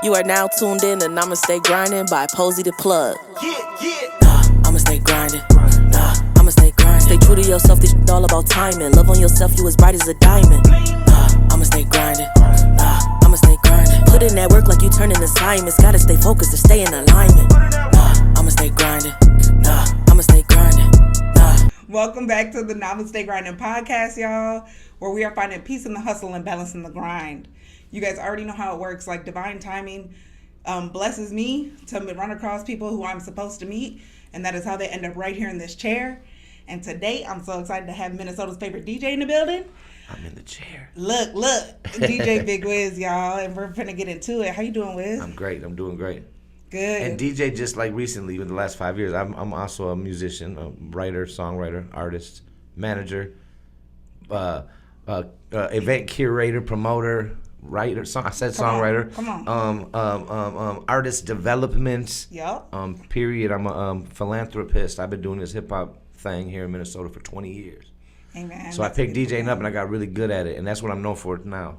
You are now tuned in to I'ma Stay Grinding by Posey the Plug. Yeah. I'ma stay grinding. I'ma stay grinding. Stay true to yourself, this shit all about timing. Love on yourself, you as bright as a diamond. I'ma stay grinding. I'ma stay grinding. Put in that work like you turning assignments. Gotta stay focused to stay in alignment. I'ma stay grinding. I'ma stay grinding. Welcome back to the Namaste Grinding podcast, y'all, where we are finding peace in the hustle and balance in the grind. You guys already know how it works. Like divine timing blesses me to run across people who I'm supposed to meet, and that is how they end up right here in this chair. And today, I'm so excited to have Minnesota's favorite DJ in the building. I'm in the chair. Look, DJ BIG WIZ, y'all, and we're finna get into it. How you doing, Wiz? I'm great. I'm doing great. Good. And DJ, just like recently, in the last 5 years, I'm also a musician, a writer, songwriter, artist, manager, event curator, promoter, writer. I said songwriter. Come on. Artist development. Yep. Period. I'm a philanthropist. I've been doing this hip hop thing here in Minnesota for 20 years. Amen. So I picked DJing up and I got really good at it, and that's what I'm known for now.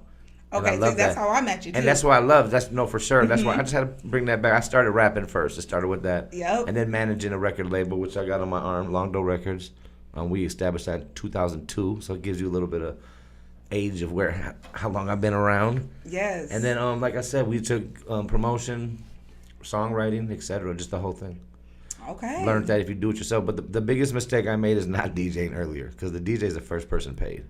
Okay, so that's how I met you too. And that's what I love. That's for sure. That's why I just had to bring that back. I started rapping first. It started with that. Yep. And then managing a record label, which I got on my arm, Longdow Records. We established that in 2002, so it gives you a little bit of age of how long I've been around. Yes. And then, like I said, we took promotion, songwriting, etc., just the whole thing. Okay. Learned that if you do it yourself. But the biggest mistake I made is not DJing earlier, because the DJ is the first person paid.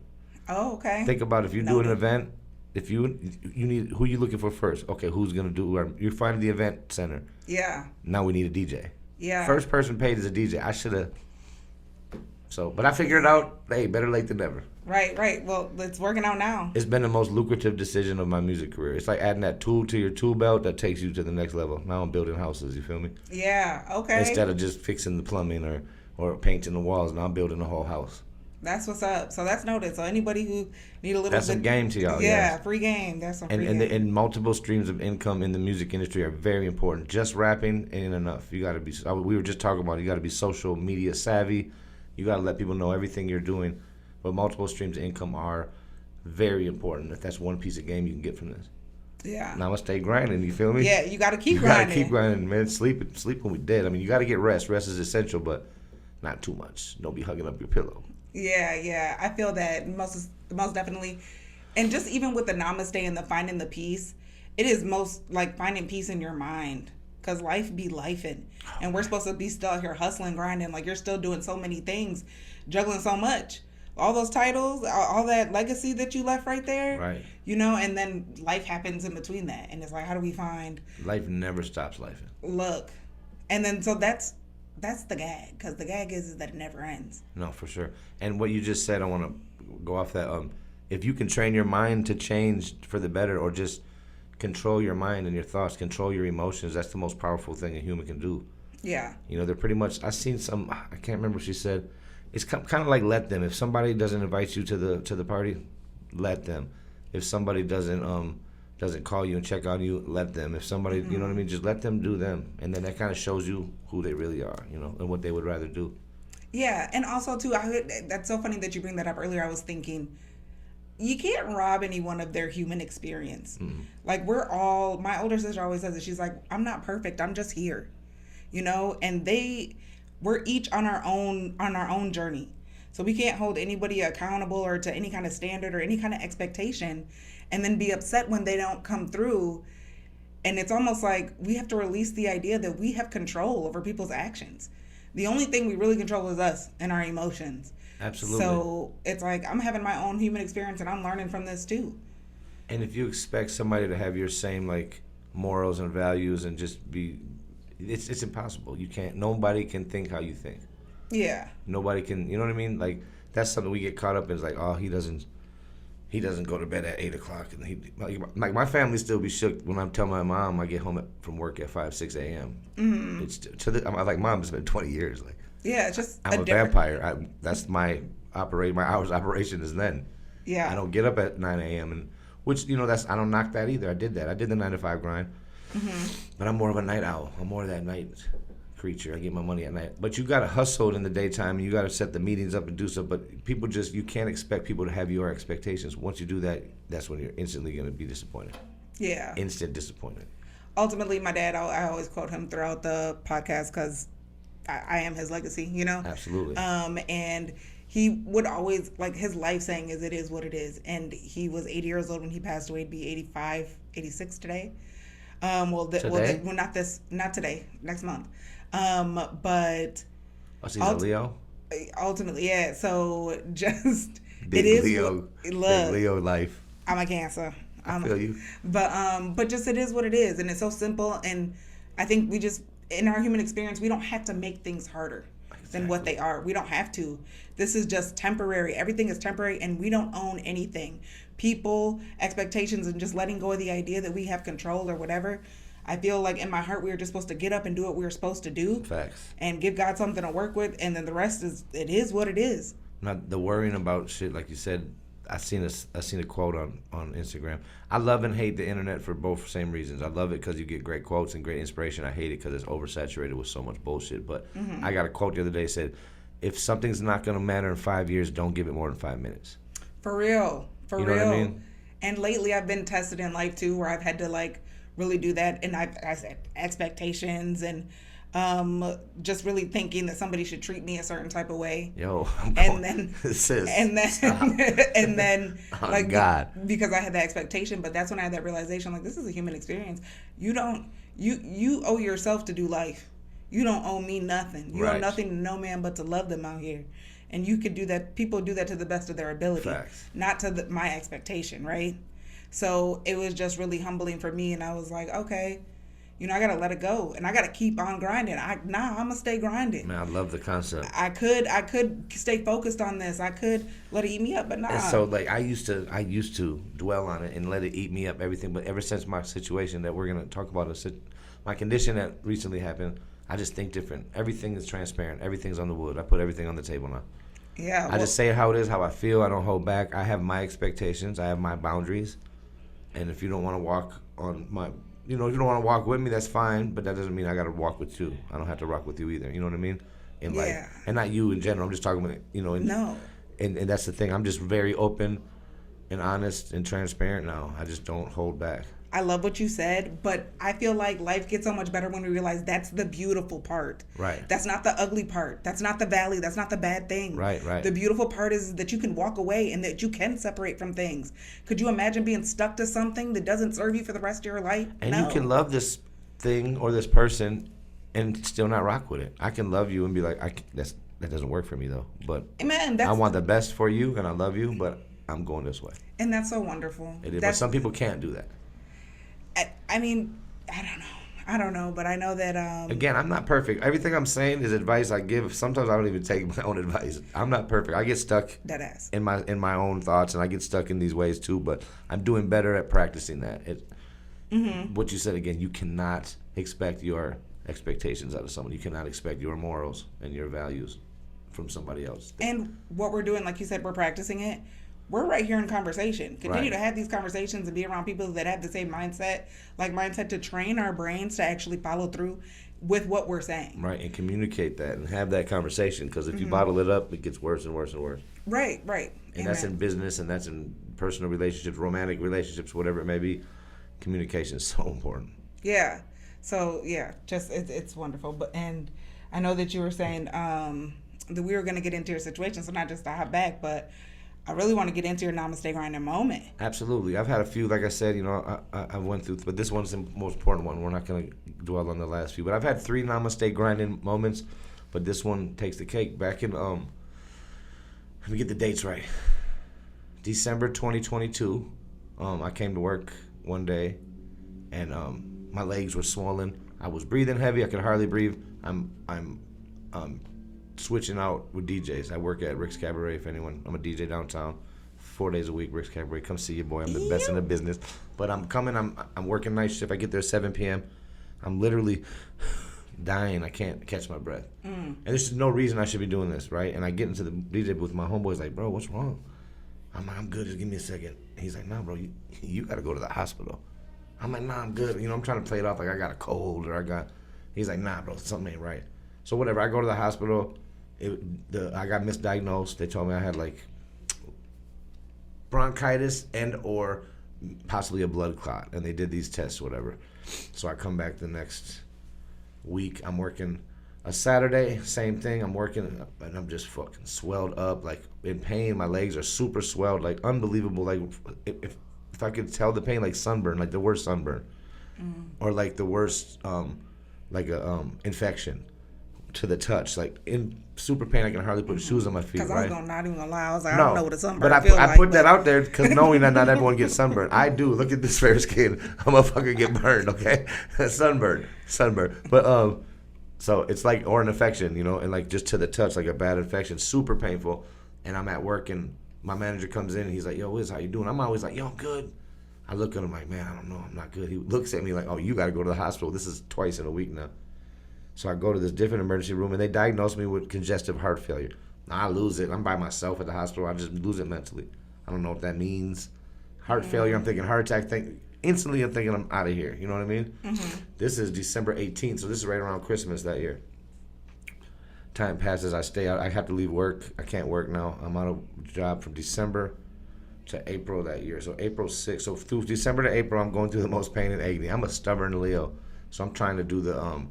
Oh, okay. Think about if you do an event. If you need, who you looking for first? Okay, who's gonna do? You're finding the event center. Yeah. Now we need a DJ. Yeah. First person paid is a DJ. I should have. But I figured it out. Hey, better late than never. Right. Well, it's working out now. It's been the most lucrative decision of my music career. It's like adding that tool to your tool belt that takes you to the next level. Now I'm building houses. You feel me? Yeah. Okay. Instead of just fixing the plumbing or painting the walls, now I'm building the whole house. That's what's up. So that's noted. So anybody who need a little that's bit. A game to y'all. Yeah, yes. Free game. That's some free game. And multiple streams of income in the music industry are very important. Just rapping ain't enough. You got to be. We were just talking about it. You got to be social media savvy. You got to let people know everything you're doing. But multiple streams of income are very important. If that's one piece of game you can get from this. Yeah. Now let's stay grinding. You feel me? Yeah, you got to keep grinding. You got to keep grinding, man. Sleep when we dead. I mean, you got to get rest. Rest is essential, but not too much. Don't be hugging up your pillow. Yeah. I feel that most definitely. And just even with the namaste and the finding the peace, it is most like finding peace in your mind. Because life be lifing. And we're supposed to be still out here hustling, grinding. Like you're still doing so many things, juggling so much. All those titles, all that legacy that you left right there. Right. You know, and then life happens in between that. And it's like, how do we find... Life never stops life. Look. And then, so that's the gag. Because the gag is that it never ends. No, for sure. And what you just said, I want to go off that. If you can train your mind to change for the better, or just control your mind and your thoughts, control your emotions, that's the most powerful thing a human can do. Yeah. You know, they're pretty much... I seen some... I can't remember what she said. It's kind of like let them. If somebody doesn't invite you to the party, let them. If somebody doesn't call you and check on you, let them. If somebody, you know what I mean, just let them do them, and then that kind of shows you who they really are, you know, and what they would rather do. Yeah, and also too, that's so funny that you bring that up. Earlier, I was thinking, you can't rob anyone of their human experience. Mm-hmm. Like my older sister always says it. She's like, I'm not perfect. I'm just here, you know, and we're each on our own journey. So we can't hold anybody accountable or to any kind of standard or any kind of expectation and then be upset when they don't come through. And it's almost like we have to release the idea that we have control over people's actions. The only thing we really control is us and our emotions. Absolutely. So it's like I'm having my own human experience and I'm learning from this too. And if you expect somebody to have your same like morals and values and just be... It's impossible. You can't. Nobody can think how you think. Yeah. Nobody can. You know what I mean? Like that's something we get caught up in. It's like, oh, he doesn't go to bed at 8:00, and he like my family still be shook when I'm telling my mom I get home from work at 5-6 a.m. Mm-hmm. It's I'm like, Mom, it's been 20 years. Like, yeah, it's just I'm a vampire. That's my hours of operation is then. Yeah. I don't get up at 9 a.m. and which I don't knock that either. I did that. I did the 9 to 5 grind. Mm-hmm. But I'm more of a night owl. I'm more of that night creature. I get my money at night. But you got to hustle in the daytime, and you got to set the meetings up and do stuff. But people you can't expect people to have your expectations. Once you do that, that's when you're instantly going to be disappointed. Yeah. Instant disappointment. ultimately, my dad, I always quote him throughout the podcast because I am his legacy, you know? Absolutely. And he would always, like, his life saying is, it is what it is. And he was 80 years old when he passed away. He'd be 85, 86 today. Today? Well, not today, next month. But Oh, so he's a Leo? Ultimately, yeah. So just, Big it is Leo. Big Leo life. I'm a Cancer. I feel you. But just it is what it is, and it's so simple. And I think we just, in our human experience, we don't have to make things harder than what they are. We don't have to. This is just temporary. Everything is temporary, and we don't own anything. People, expectations, and just letting go of the idea that we have control or whatever. I feel like in my heart we were just supposed to get up and do what we were supposed to do. Facts. And give God something to work with, and then the rest it is what it is. Not the worrying about shit, like you said. I seen a quote on Instagram. I love and hate the internet for both same reasons. I love it because you get great quotes and great inspiration. I hate it because it's oversaturated with so much bullshit. But I got a quote the other day that said, if something's not going to matter in 5 years, don't give it more than 5 minutes. For real. For you know real. What I mean? And lately I've been tested in life too, where I've had to like really do that. And I said expectations and just really thinking that somebody should treat me a certain type of way. Yo, and then sis, and then oh, like God. Because I had that expectation, but that's when I had that realization, like, this is a human experience. You owe yourself to do life. You don't owe me nothing. You owe nothing to no man but to love them out here. And you could do that. People do that to the best of their ability. Facts. Not to my expectation, right? So it was just really humbling for me, and I was like, okay, I gotta let it go, and I gotta keep on grinding. I'm gonna stay grinding. Man, I love the concept. I could stay focused on this. I could let it eat me up, but nah. And so, like, I used to dwell on it and let it eat me up, everything. But ever since my situation that we're gonna talk about, my condition that recently happened, I just think different. Everything is transparent. Everything's on the wood. I put everything on the table now. Yeah. I just say it how it is, how I feel. I don't hold back. I have my expectations. I have my boundaries. And if you don't want to walk on my, if you don't want to walk with me, that's fine. But that doesn't mean I got to walk with you. I don't have to rock with you either. You know what I mean? In life. And not you in general. I'm just talking about, No. And that's the thing. I'm just very open and honest and transparent now. I just don't hold back. I love what you said, but I feel like life gets so much better when we realize that's the beautiful part. Right. That's not the ugly part. That's not the valley. That's not the bad thing. Right. The beautiful part is that you can walk away and that you can separate from things. Could you imagine being stuck to something that doesn't serve you for the rest of your life? And No. you can love this thing or this person and still not rock with it. I can love you and be like, that doesn't work for me though. But Amen. I want the best for you and I love you, but I'm going this way. And that's so wonderful. It is, but some people can't do that. I mean, I don't know, but I know that again, I'm not perfect. Everything I'm saying is advice I give. Sometimes I don't even take my own advice. I'm not perfect. I get stuck in my own thoughts, and I get stuck in these ways too, but I'm doing better at practicing that. What you said again, you cannot expect your expectations out of someone. You cannot expect your morals and your values from somebody else. And what we're doing, like you said, we're practicing it. We're right here in conversation. Continue to have these conversations and be around people that have the same mindset to train our brains to actually follow through with what we're saying. Right, and communicate that and have that conversation, because if you bottle it up, it gets worse and worse and worse. Right. And that's in business, and that's in personal relationships, romantic relationships, whatever it may be. Communication is so important. Yeah. So, yeah, just it's wonderful. And I know that you were saying that we were going to get into your situation, so not just to hop back, but I really want to get into your namaste grinding moment. Absolutely. I've had a few, like I said, I went through, but this one's the most important one. We're not going to dwell on the last few, but I've had 3 namaste grinding moments, but this one takes the cake. Back in, let me get the dates right. December 2022, I came to work one day, and my legs were swollen. I was breathing heavy. I could hardly breathe. I'm switching out with DJs. I work at Rick's Cabaret, if anyone. I'm a DJ downtown, 4 days a week, Rick's Cabaret. Come see your boy. I'm the best in the business. But I'm coming. I'm working night shift. I get there at 7 p.m. I'm literally dying. I can't catch my breath. And there's no reason I should be doing this, right? And I get into the DJ booth. My homeboy's like, bro, what's wrong? I'm like, I'm good. Just give me a second. He's like, nah, bro, you got to go to the hospital. I'm like, nah, I'm good. I'm trying to play it off like I got a cold or He's like, nah, bro, something ain't right. So whatever. I go to the hospital. I got misdiagnosed. They told me I had like bronchitis and or possibly a blood clot, and they did these tests, whatever. So I come back the next week. I'm working a Saturday, same thing. I'm working, and I'm just fucking swelled up, like in pain. My legs are super swelled, like unbelievable. Like if I could tell the pain, like sunburn, like the worst sunburn, or like the worst, like a infection to the touch, like in super pain. I can hardly put shoes on my feet. Because right? I was not even gonna lie. I was like, No, I don't know what a sunburn but feels I like. put that out there because knowing that not everyone gets sunburned. I do. Look at this fair skin. I'm a fucking get burned, okay? sunburn. But so it's like, or an infection, you know, and like just to the touch, like a bad infection, super painful. And I'm at work, and my manager comes in, and he's like, "Yo, Wiz, how you doing?" I'm always like, "Yo, I'm good." I look at him like, "Man, I don't know, I'm not good." He looks at me like, "Oh, you got to go to the hospital. This is twice in a week now." So I go to this different emergency room, and they diagnose me with congestive heart failure. I lose it. I'm by myself at the hospital. I just lose it mentally. I don't know what that means. Heart failure, I'm thinking heart attack. Instantly, I'm thinking I'm out of here. You know what I mean? Mm-hmm. This is December 18th, so this is right around Christmas that year. Time passes. I stay out. I have to leave work. I can't work now. I'm out of job from December to April that year. So April 6th. So through December to April, I'm going through the most pain and agony. I'm a stubborn Leo, so I'm trying to do the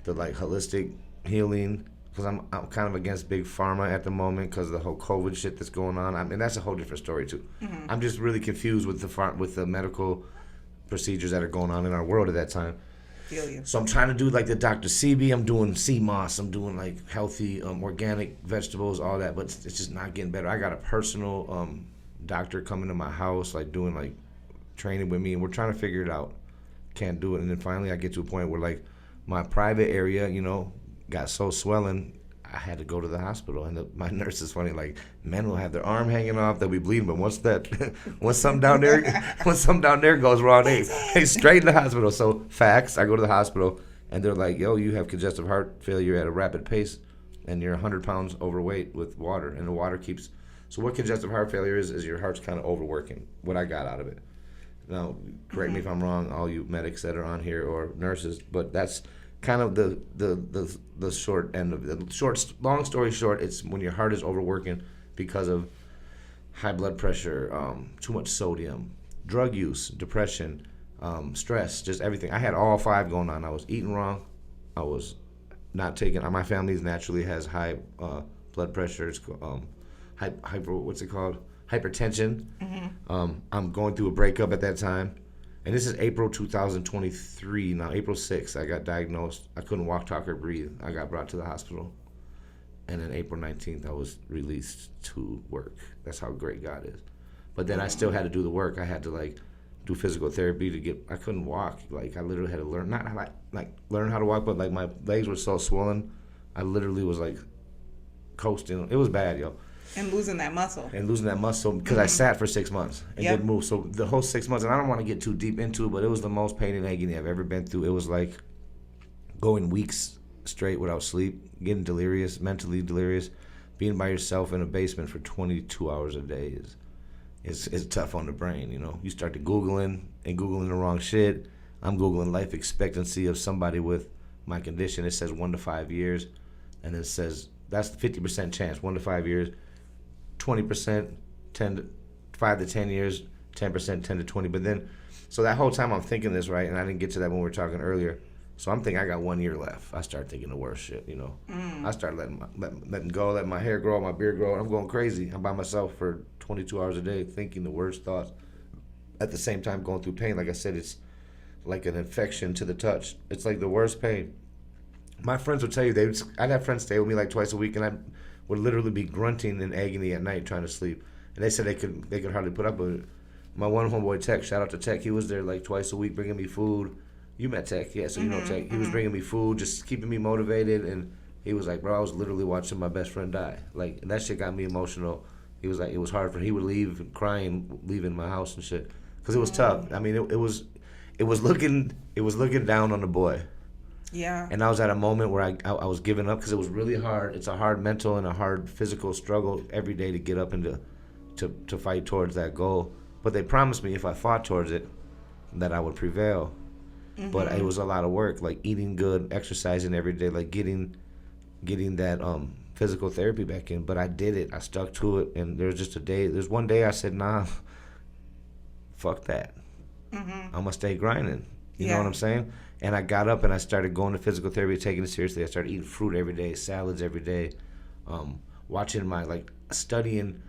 like holistic healing, because I'm kind of against big pharma at the moment because of the whole COVID shit that's going on. I mean, that's a whole different story too. Mm-hmm. I'm just really confused with the medical procedures that are going on in our world at that time. Feel you. So I'm trying to do like the Dr. CB. I'm doing sea moss. I'm doing like healthy organic vegetables, all that, but it's just not getting better. I got a personal doctor coming to my house, like doing like training with me, and we're trying to figure it out. Can't do it. And then finally I get to a point where like my private area, you know, got so swollen, I had to go to the hospital. And my nurse is funny, like, men will have their arm hanging off, they'll be bleeding, but once something down there goes wrong, they straight in the hospital. So facts, I go to the hospital, and they're like, "Yo, you have congestive heart failure at a rapid pace, and you're 100 pounds overweight with water, and the water keeps." So what congestive heart failure is your heart's kind of overworking. What I got out of it. Now, correct me if I'm wrong, all you medics that are on here or nurses, but that's kind of the short end of the long story short, it's when your heart is overworking because of high blood pressure, too much sodium, drug use, depression, stress, just everything. I had all 5 going on. I was eating wrong. I was not taking. My family naturally has high blood pressure. It's what's it called? Hypertension. Mm-hmm. I'm going through a breakup at that time. And this is April 2023. Now, April 6th, I got diagnosed. I couldn't walk, talk, or breathe. I got brought to the hospital. And then April 19th, I was released to work. That's how great God is. But then I still had to do the work. I had to, like, do physical therapy to get... I couldn't walk. Like, I literally had to learn... Not, like learn how to walk, but, like, my legs were so swollen. I literally was, like, coasting. It was bad, yo. And losing that muscle. Because I sat for 6 months and didn't move. So the whole 6 months, and I don't want to get too deep into it, but it was the most pain and agony I've ever been through. It was like going weeks straight without sleep, getting delirious, mentally delirious, being by yourself in a basement for 22 hours a day is tough on the brain, you know. You start to Googling the wrong shit. I'm Googling life expectancy of somebody with my condition. It says 1 to 5 years, and it says that's the 50% chance, 1 to 5 years. 20%, 5 to 10 years, 10%, 10 to 20. But then, so that whole time I'm thinking this, right? And I didn't get to that when we were talking earlier. So I'm thinking I got 1 year left. I start thinking the worst shit, you know. I start letting go, letting my hair grow, my beard grow, and I'm going crazy. I'm by myself for 22 hours a day thinking the worst thoughts. At the same time going through pain. Like I said, it's like an infection to the touch. It's like the worst pain. My friends would tell you, I'd have friends stay with me like twice a week, and I would literally be grunting in agony at night trying to sleep. And they said they could hardly put up with it. My one homeboy, Tech, shout out to Tech, he was there like twice a week bringing me food. You met Tech, yeah, so you know Tech. He was bringing me food, just keeping me motivated, and he was like, bro, I was literally watching my best friend die. Like, and that shit got me emotional. He was like, it was hard for him. He would leave crying, leaving my house and shit. Because it was tough. I mean, it was looking down on the boy. Yeah. And I was at a moment where I was giving up because it was really hard. It's a hard mental and a hard physical struggle every day to get up and to fight towards that goal. But they promised me if I fought towards it, that I would prevail. Mm-hmm. But it was a lot of work, like eating good, exercising every day, like getting that physical therapy back in. But I did it. I stuck to it. And there's one day I said, nah, fuck that. Mm-hmm. I'm gonna stay grinding. You know Yeah. what I'm saying? And I got up and I started going to physical therapy, taking it seriously. I started eating fruit every day, salads every day, watching studying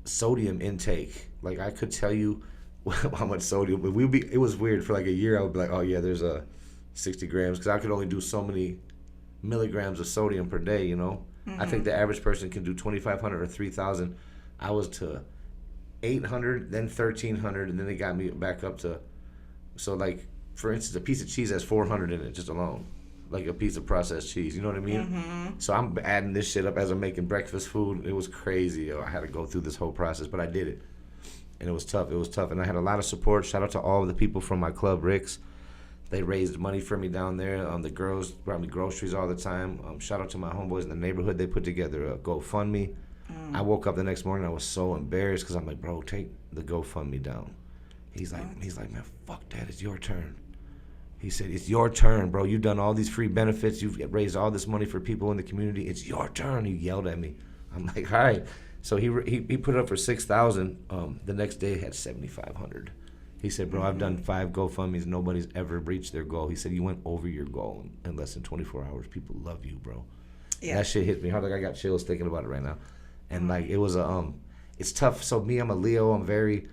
sodium intake. Like, I could tell you how much sodium, but it was weird for like a year. I would be like, oh yeah, there's 60 grams, because I could only do so many milligrams of sodium per day, you know? I think the average person can do 2,500 or 3,000. I was to 800, then 1,300, and then they got me back up to, so like, for instance, a piece of cheese has 400 in it just alone, like a piece of processed cheese. You know what I mean? Mm-hmm. So I'm adding this shit up as I'm making breakfast food. It was crazy. I had to go through this whole process, but I did it, and it was tough. It was tough, and I had a lot of support. Shout out to all of the people from my club, Rick's. They raised money for me down there. The girls brought me groceries all the time. Shout out to my homeboys in the neighborhood. They put together a GoFundMe. I woke up the next morning. I was so embarrassed because I'm like, bro, take the GoFundMe down. He's like, man, fuck that. It's your turn. He said, it's your turn, bro. You've done all these free benefits. You've raised all this money for people in the community. It's your turn. He yelled at me. I'm like, all right. So he put it up for 6,000. The next day, it had 7,500. He said, bro, I've done 5 GoFundMes. Nobody's ever reached their goal. He said, you went over your goal in less than 24 hours. People love you, bro. Yeah. That shit hit me hard. Like, I got chills thinking about it right now. And like, it was it's tough. So me, I'm a Leo. I'm very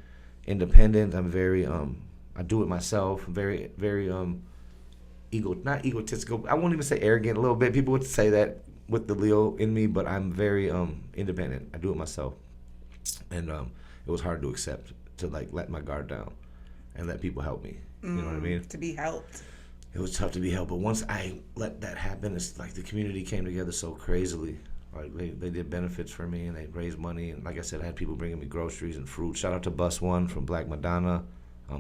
independent. I'm very I do it myself. Very, very not egotistical. I won't even say arrogant. A little bit. People would say that with the Leo in me, but I'm very independent. I do it myself, and it was hard to accept, to like let my guard down and let people help me. You know what I mean? To be helped. It was tough to be helped, but once I let that happen, it's like the community came together so crazily. Like, they did benefits for me, and they raised money, and like I said, I had people bringing me groceries and fruit. Shout out to Bus One from Black Madonna.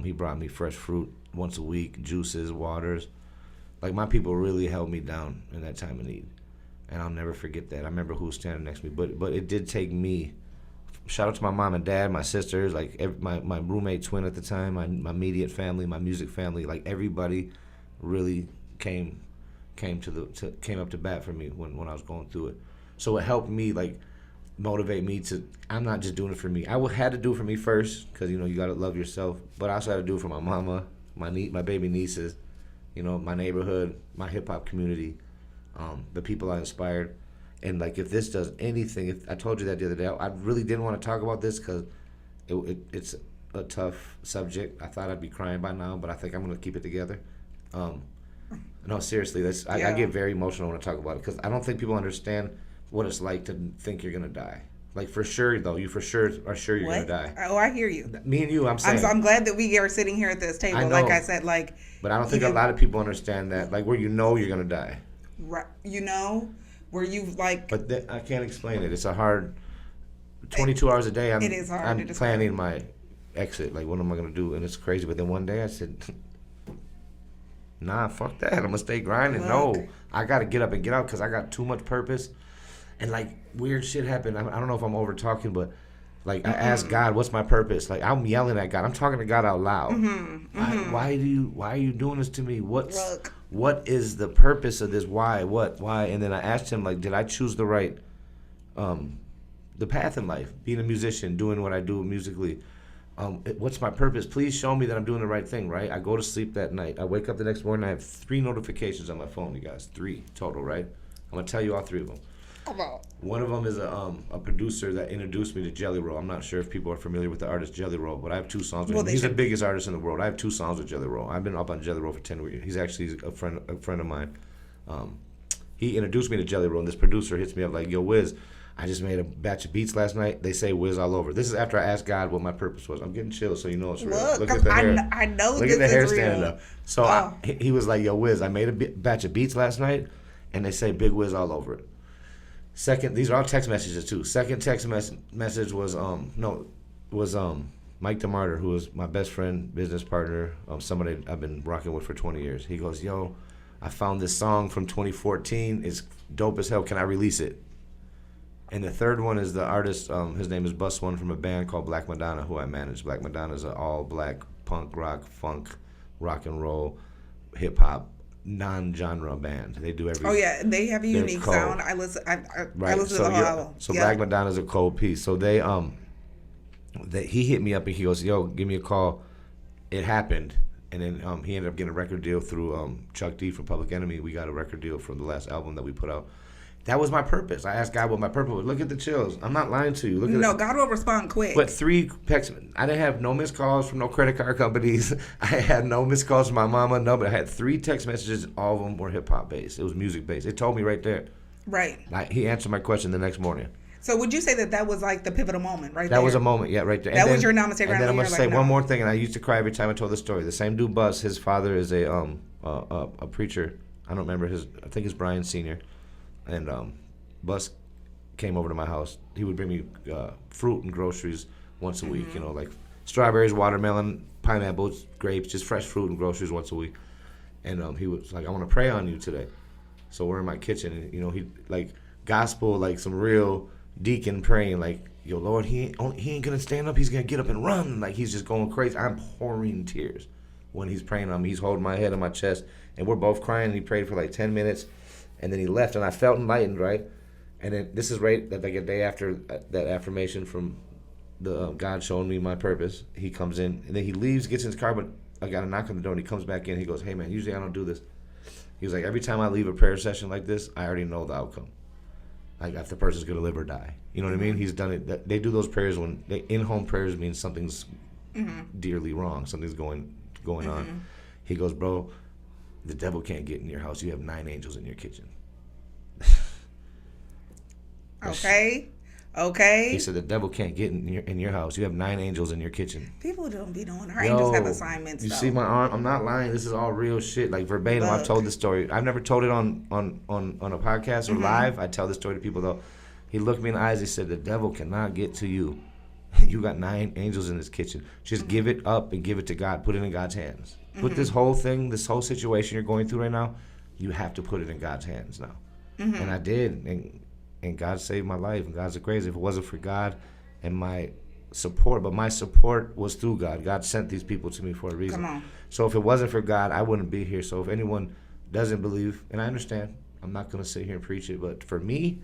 He brought me fresh fruit once a week, juices, waters. Like, my people really held me down in that time of need, and I'll never forget that. I remember who was standing next to me, but it did take me. Shout out to my mom and dad, my sisters, like my roommate twin at the time, my immediate family, my music family. Like, everybody really came up to bat for me when I was going through it. So it helped me, like, motivate me to, I'm not just doing it for me. I had to do it for me first, because, you know, you got to love yourself. But I also had to do it for my mama, my baby nieces, you know, my neighborhood, my hip-hop community, the people I inspired. And, like, if this does anything, I told you that the other day, I really didn't want to talk about this because it's a tough subject. I thought I'd be crying by now, but I think I'm going to keep it together. No, seriously, I get very emotional when I talk about it, because I don't think people understand what it's like to think you're gonna die. Like, for sure, though, you for sure are sure you're gonna die. Oh, I hear you. Me and you, I'm saying. I'm glad that we are sitting here at this table. Like I said, like. But I don't think a lot of people understand that, like, where you know you're gonna die. Right, you know, where you've like. But I can't explain it. It's a hard. 22 hours a day. It is hard. I'm planning my exit. Like, what am I gonna do? And it's crazy. But then one day I said, nah, fuck that. I'm gonna stay grinding. Look. No, I gotta get up and get out, because I got too much purpose. And, like, weird shit happened. I don't know if I'm over talking, but, like, I asked God, what's my purpose? Like, I'm yelling at God. I'm talking to God out loud. Why are you doing this to me? What is the purpose of this? Why? Why? And then I asked him, like, did I choose the right, the path in life? Being a musician, doing what I do musically. What's my purpose? Please show me that I'm doing the right thing, right? I go to sleep that night. I wake up the next morning. I have 3 notifications on my phone, you guys. 3 total, right? I'm going to tell you all 3 of them. One of them is a producer that introduced me to Jelly Roll. I'm not sure if people are familiar with the artist Jelly Roll, but I have 2 songs with him. He's the biggest artist in the world. I have 2 songs with Jelly Roll. I've been up on Jelly Roll for 10 years. He's actually a friend of mine. He introduced me to Jelly Roll, and this producer hits me up like, yo, Wiz, I just made a batch of beats last night. They say Wiz all over. This is after I asked God what my purpose was. I'm getting chills, so you know it's real. Look at the hair. I know Look at the hair standing up. So he was like, yo, Wiz, I made a batch of beats last night, and they say Big Wiz all over it. Second, these are all text messages too. Second text message was Mike DeMarter, who is my best friend, business partner, somebody I've been rocking with for 20 years. He goes, yo, I found this song from 2014. It's dope as hell. Can I release it? And the third one is the artist, his name is Bus One, from a band called Black Madonna, who I manage. Black Madonna is an all-black punk, rock, funk, rock and roll, hip-hop, non-genre band. They do everything. Oh, yeah. They have a unique sound. I listen to the whole album. So Black Madonna's a cold piece. So they, that he hit me up and he goes, "Yo, give me a call. It happened." And then he ended up getting a record deal through Chuck D from Public Enemy. We got a record deal from the last album that we put out. That was my purpose. I asked God what my purpose was. Look at the chills. I'm not lying to you. Look at No, God will respond quick. But 3 texts. I didn't have no missed calls from no credit card companies. I had no missed calls from my mama. No, but I had 3 text messages. All of them were hip hop based. It was music based. It told me right there. Right. Like, he answered my question the next morning. So would you say that was like the pivotal moment right That there? was a moment, yeah, right there. That was your now I'm gonna take And then I'm going to say like, one no. more thing, and I used to cry every time I told the story. The same dude, Bus, his father is a preacher. I don't remember I think it's Brian Sr. And Bus came over to my house. He would bring me fruit and groceries once a week, you know, like strawberries, watermelon, pineapples, grapes, just fresh fruit and groceries once a week. And he was like, "I want to pray on you today." So we're in my kitchen, and, you know, he, like, gospel, like some real deacon praying, like, "Yo, Lord, he ain't gonna stand up, he's gonna get up and run." Like, he's just going crazy. I'm pouring tears when he's praying on me. He's holding my head on my chest, and we're both crying. And he prayed for like 10 minutes, and then he left, and I felt enlightened, right? And then this is right, like a day after that affirmation from the God showing me my purpose. He comes in, and then he leaves, gets in his car, but I got a knock on the door, and he comes back in. He goes, "Hey, man, usually I don't do this." He was like, "Every time I leave a prayer session like this, I already know the outcome. Like, if the person's gonna live or die." You know what I mean? He's done it. They do those prayers when in-home prayers means something's dearly wrong, something's going on. He goes, "Bro, the devil can't get in your house. You have 9 angels in your kitchen." Okay. He said, "The devil can't get in your house. You have 9 angels in your kitchen." People don't be knowing. Our angels have assignments. You though. see my arm? I'm not lying. This is all real shit. Like, verbatim. I've told this story. I've never told it on a podcast or live. I tell this story to people though. He looked me in the eyes. He said, "The devil cannot get to you. You got 9 angels in this kitchen. Just give it up and give it to God. Put it in God's hands. Put this whole thing, this whole situation you're going through right now, you have to put it in God's hands now." And I did. And God saved my life. And God's crazy. If it wasn't for God and my support, but my support was through God. God sent these people to me for a reason. Come on. So if it wasn't for God, I wouldn't be here. So if anyone doesn't believe, and I understand, I'm not going to sit here and preach it, but for me,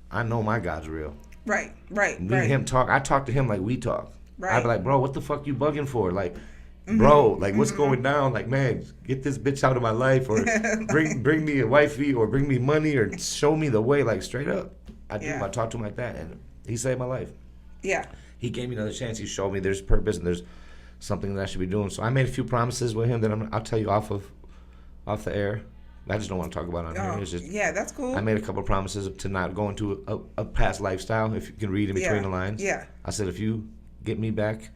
I know my God's real. Right. Me and him talk. I talk to him like we talk. Right. I'd be like, "Bro, what the fuck you bugging for? Like, bro, like, what's going down? Like, man, get this bitch out of my life, or bring me a wifey, or bring me money, or show me the way." Like, straight up. I do. Yeah. I talk to him like that, and he saved my life. Yeah. He gave me another chance. He showed me there's purpose and there's something that I should be doing. So I made a few promises with him that I'll tell you off the air. I just don't want to talk about it on here. It's just, yeah, that's cool. I made a couple of promises to not go into a past lifestyle. If you can read in between the lines. Yeah. I said, if you get me back,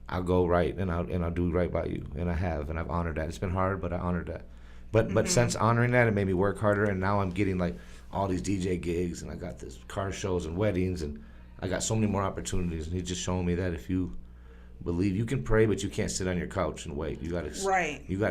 I'll go right and I'll do right by you, and I have, and I've honored that. It's been hard, but I honored that. But since honoring that, it made me work harder, and now I'm getting like all these DJ gigs, and I got this car shows and weddings, and I got so many more opportunities. And he's just showing me that if you believe, you can pray, but you can't sit on your couch and wait. You gotta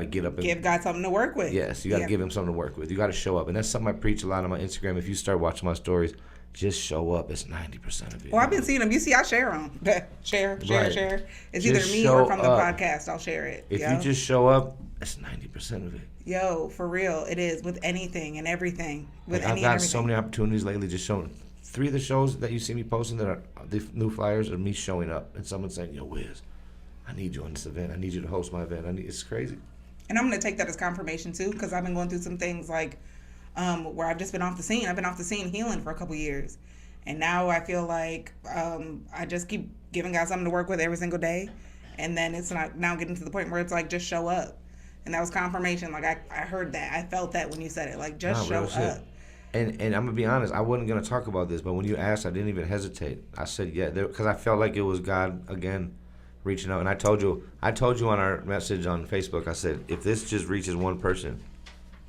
get up and give God something to work with. Yes, you gotta give him something to work with. You gotta show up, and that's something I preach a lot on my Instagram. If you start watching my stories, just show up. It's 90% of it. Well, I've been seeing them. You see, I share them. share. It's Just either me or from the up. podcast. I'll share it. If you just show up, that's 90% of it. Yo, for real, it is with anything and everything. I've got so many opportunities lately just showing. 3 of the shows that you see me posting that are the new flyers are me showing up and someone saying, "Yo, Wiz, I need you on this event. I need you to host my event. It's crazy." And I'm going to take that as confirmation too, because I've been going through some things like where I've just been off the scene. I've been off the scene healing for a couple years. And now I feel like I just keep giving God something to work with every single day. And then it's not now getting to the point where it's like, just show up. And that was confirmation. Like, I heard that. I felt that when you said it. Like, just show up. And I'm going to be honest, I wasn't going to talk about this, but when you asked, I didn't even hesitate. I said, yeah, because I felt like it was God, again, reaching out. And I told you on our message on Facebook, I said, if this just reaches one person,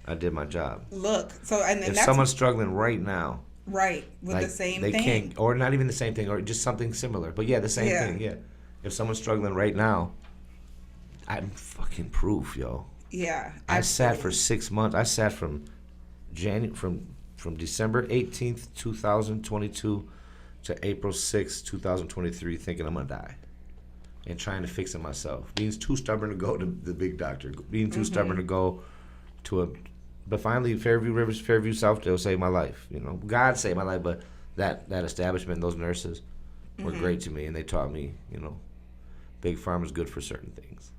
I did my job. Look. So, and if someone's struggling right now. Right. With like, the same they thing. Can't, or not even the same thing, or just something similar. But yeah, the same thing, yeah. If someone's struggling right now, I'm fucking proof, yo. Yeah. I sat for 6 months. I sat from December 18th, 2022 to April 6th, 2023 thinking I'm going to die and trying to fix it myself. Being too stubborn to go to the big doctor. Being too stubborn to go to but finally Fairview Southdale saved my life. You know, God saved my life, but that establishment, those nurses, were great to me, and they taught me, big pharma's good for certain things.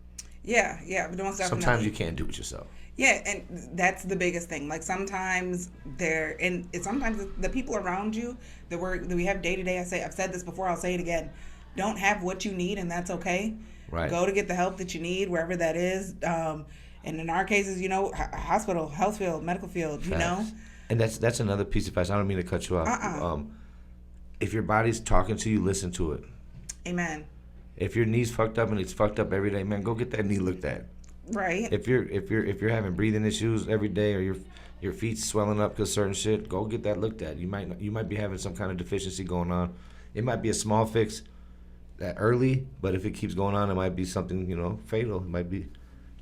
Yeah, but most definitely. Sometimes you can't do it yourself. Yeah, and that's the biggest thing. Like sometimes sometimes the people around you that we have day to day. I've said this before. I'll say it again. Don't have what you need, and that's okay. Right. Go to get the help that you need wherever that is. And in our cases, hospital, health field, medical field. Facts. And that's another piece of advice. I don't mean to cut you off. If your body's talking to you, listen to it. Amen. If your knee's fucked up and it's fucked up every day, man, go get that knee looked at. Right. If you're having breathing issues every day, or your feet's swelling up because certain shit, go get that looked at. You might be having some kind of deficiency going on. It might be a small fix that early, but if it keeps going on, it might be something fatal. It might be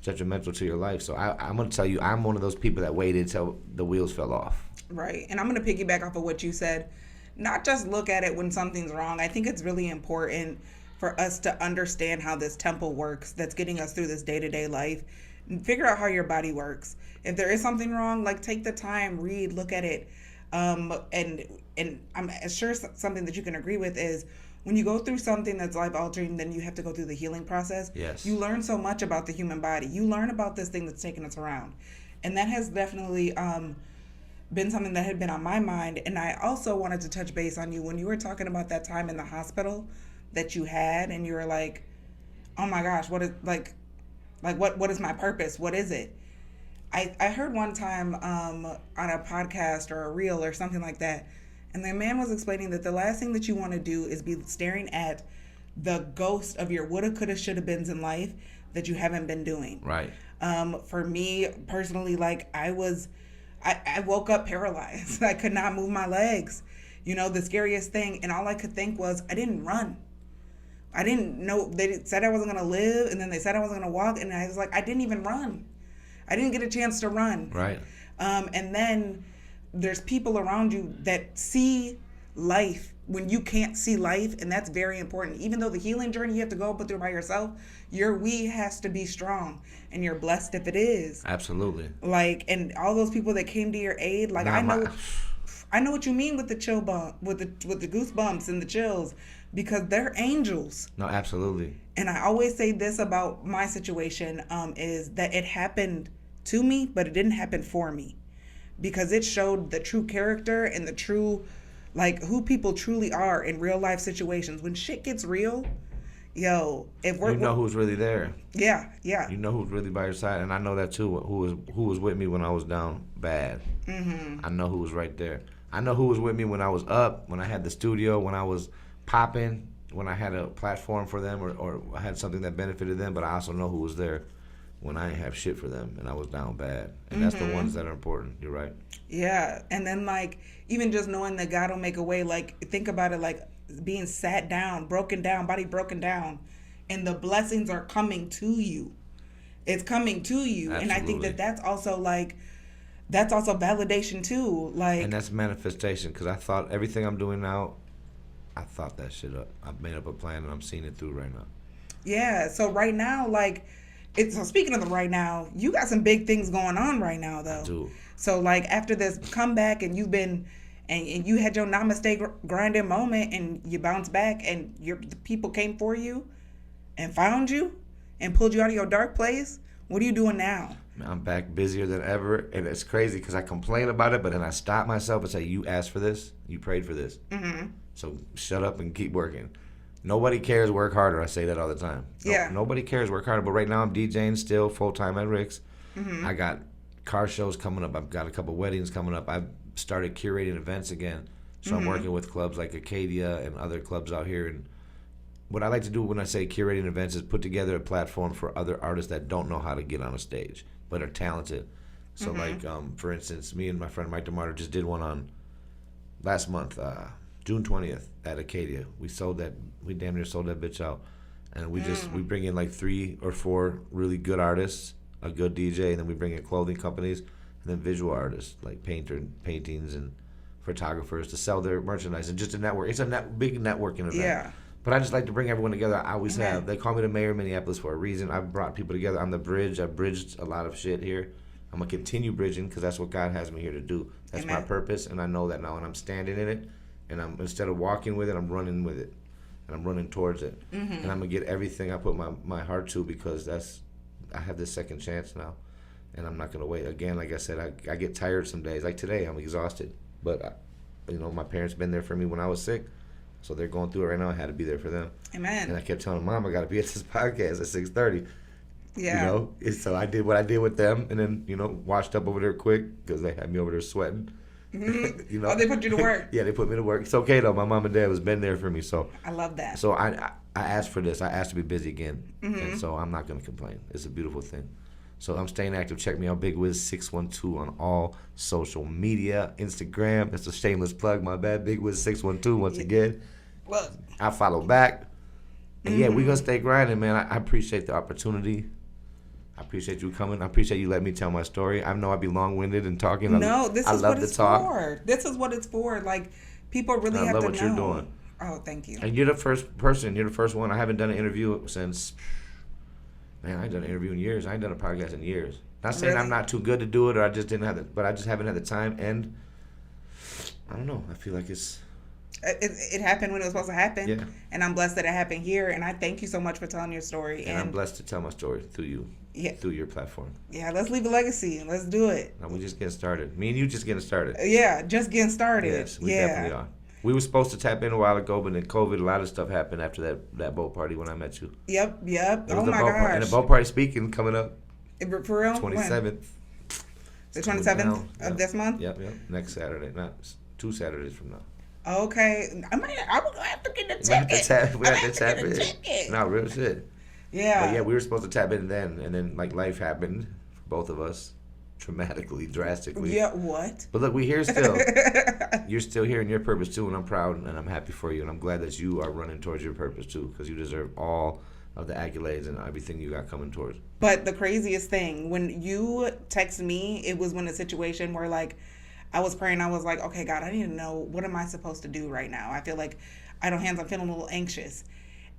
detrimental to your life. So I'm gonna tell you, I'm one of those people that waited till the wheels fell off. Right. And I'm gonna piggyback off of what you said. Not just look at it when something's wrong. I think it's really important for us to understand how this temple works that's getting us through this day-to-day life, and figure out how your body works. If there is something wrong, take the time, read, look at it. And I'm sure something that you can agree with is when you go through something that's life-altering, then you have to go through the healing process. Yes. You learn so much about the human body. You learn about this thing that's taking us around. And that has definitely been something that had been on my mind. And I also wanted to touch base on you when you were talking about that time in the hospital that you had, and you were like, oh my gosh, what is what is my purpose? What is it? I heard one time on a podcast or a reel or something like that, and the man was explaining that the last thing that you want to do is be staring at the ghost of your woulda, coulda, shoulda beens in life that you haven't been doing. Right. For me personally, I woke up paralyzed. I could not move my legs. The scariest thing, and all I could think was I didn't run. I didn't know. They said I wasn't going to live, and then they said I wasn't going to walk, and I was like, I didn't even run. I didn't get a chance to run. Right. And then there's people around you that see life when you can't see life, and that's very important. Even though the healing journey you have to go through by yourself, your we has to be strong, and you're blessed if it is. Absolutely. And all those people that came to your aid, I know what you mean with the chill bump, with the goosebumps and the chills, because they're angels. No, absolutely. And I always say this about my situation, is that it happened to me, but it didn't happen for me, because it showed the true character and the true, who people truly are in real life situations. When shit gets real, if we're who's really there. Yeah. You know who's really by your side, and I know that too. Who was with me when I was down bad. Mm-hmm. I know who was right there. I know who was with me when I was up, when I had the studio, when I was popping, when I had a platform for them, or I had something that benefited them. But I also know who was there when I didn't have shit for them and I was down bad. And that's the ones that are important. You're right. Yeah. And then even just knowing that God will make a way, think about it being sat down, broken down, body broken down, and the blessings are coming to you. It's coming to you. Absolutely. And I think that's also that's also validation too. And that's manifestation, because I thought everything I'm doing now, I thought that shit up. I've made up a plan and I'm seeing it through right now. Yeah. So right now, so speaking of the right now, you got some big things going on right now though. I do. So after this comeback, and you've been, and you had your namaste grinding moment, and you bounced back, and the people came for you and found you and pulled you out of your dark place. What are you doing now? I'm back busier than ever, and it's crazy because I complain about it, but then I stop myself and say, you asked for this, you prayed for this. Mm-hmm. So shut up and keep working. Nobody cares, work harder. I say that all the time. Yeah. Nobody cares, work harder. But right now I'm DJing still full-time at Rick's. Mm-hmm. I got car shows coming up. I've got a couple weddings coming up. I've started curating events again. So I'm working with clubs like Acadia and other clubs out here. And what I like to do when I say curating events is put together a platform for other artists that don't know how to get on a stage but are talented. So for instance, me and my friend Mike DeMarter just did one on last month, June 20th at Acadia. We damn near sold that bitch out. And we bring in 3 or 4 really good artists, a good DJ, and then we bring in clothing companies, and then visual artists like paintings and photographers to sell their merchandise, and just a network. It's a big networking event. Yeah. But I just like to bring everyone together. I always have. They call me the mayor of Minneapolis for a reason. I've brought people together. I'm the bridge. I've bridged a lot of shit here. I'm going to continue bridging because that's what God has me here to do. That's my purpose, and I know that now, and I'm standing in it. And instead of walking with it, I'm running with it. and I'm running towards it, and I'm gonna get everything I put my heart to, because I have this second chance now, and I'm not gonna wait. Again, like I said, I get tired some days. Like today, I'm exhausted, but my parents been there for me when I was sick, so they're going through it right now. I had to be there for them. Amen. And I kept telling Mom I got to be at this podcast at 6:30. Yeah. So I did what I did with them, and then washed up over there quick because they had me over there sweating. Mm-hmm. Oh, they put you to work. Yeah, they put me to work. It's okay though. My mom and dad was been there for me, so I love that. So I asked for this. I asked to be busy again, and so I'm not gonna complain. It's a beautiful thing. So I'm staying active. Check me out, Big Wiz 612 on all social media, Instagram. That's a shameless plug. My bad, Big Wiz 612 once again. Well, I follow back, and yeah, we're gonna stay grinding, man. I appreciate the opportunity. I appreciate you coming. I appreciate you letting me tell my story. I know I'd be long-winded and talking. No, this is what it's for. This is what it's for. Like, people really have to know. I love what you're doing. Oh, thank you. And you're the first person. You're the first one. I haven't done an interview since, man, I ain't done an interview in years. I ain't done a podcast in years. Not saying I'm not too good to do it, or I just didn't have it, but I just haven't had the time. And I don't know. I feel like it happened when it was supposed to happen. Yeah. And I'm blessed that it happened here. And I thank you so much for telling your story. And I'm blessed to tell my story through you. Yeah. Through your platform. Yeah, let's leave a legacy. Let's do it. No, we're just getting started. Me and you just getting started. Yeah, just getting started. Yes, we definitely are. We were supposed to tap in a while ago, but then COVID, a lot of stuff happened after that boat party when I met you. Yep. Oh my gosh. And the boat party speaking coming up. For real? 27th. When? The 27th of this month? Yep. Next Saturday. Not 2 Saturdays from now. Okay. I'm gonna have to get the ticket. We have to tap in. No, real shit. Yeah. But yeah, we were supposed to tap in then, and then life happened for both of us, dramatically, drastically. Yeah, what? But look, we're here still. You're still here in your purpose too, and I'm proud and I'm happy for you, and I'm glad that you are running towards your purpose too, because you deserve all of the accolades and everything you got coming towards. But the craziest thing, when you text me, it was when a situation where I was praying. I was like, okay, God, I need to know, what am I supposed to do right now? I feel like I'm feeling a little anxious.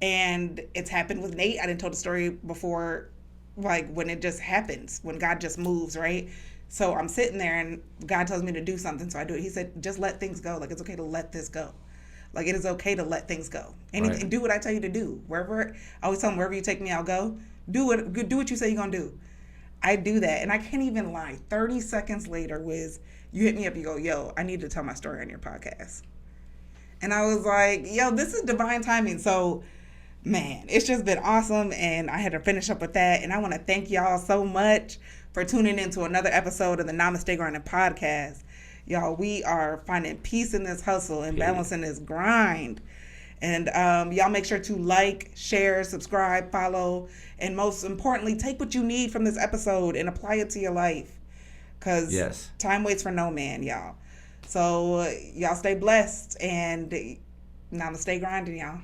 And it's happened with Nate. I didn't tell the story before, when it just happens, when God just moves, right? So I'm sitting there and God tells me to do something, so I do it. He said, just let things go. It's okay to let this go. It is okay to let things go. And do what I tell you to do. I always tell him, wherever you take me, I'll go. Do what you say you're going to do. I do that. And I can't even lie. 30 seconds later, Wiz, you hit me up, you go, yo, I need to tell my story on your podcast. And I was like, yo, this is divine timing. So, man, it's just been awesome, and I had to finish up with that. And I want to thank y'all so much for tuning in to another episode of the Namaste Grinding podcast. Y'all, we are finding peace in this hustle and balancing this grind. And y'all make sure to like, share, subscribe, follow, and most importantly, take what you need from this episode and apply it to your life. Because time waits for no man, y'all. So y'all stay blessed, and Namaste Grinding, y'all.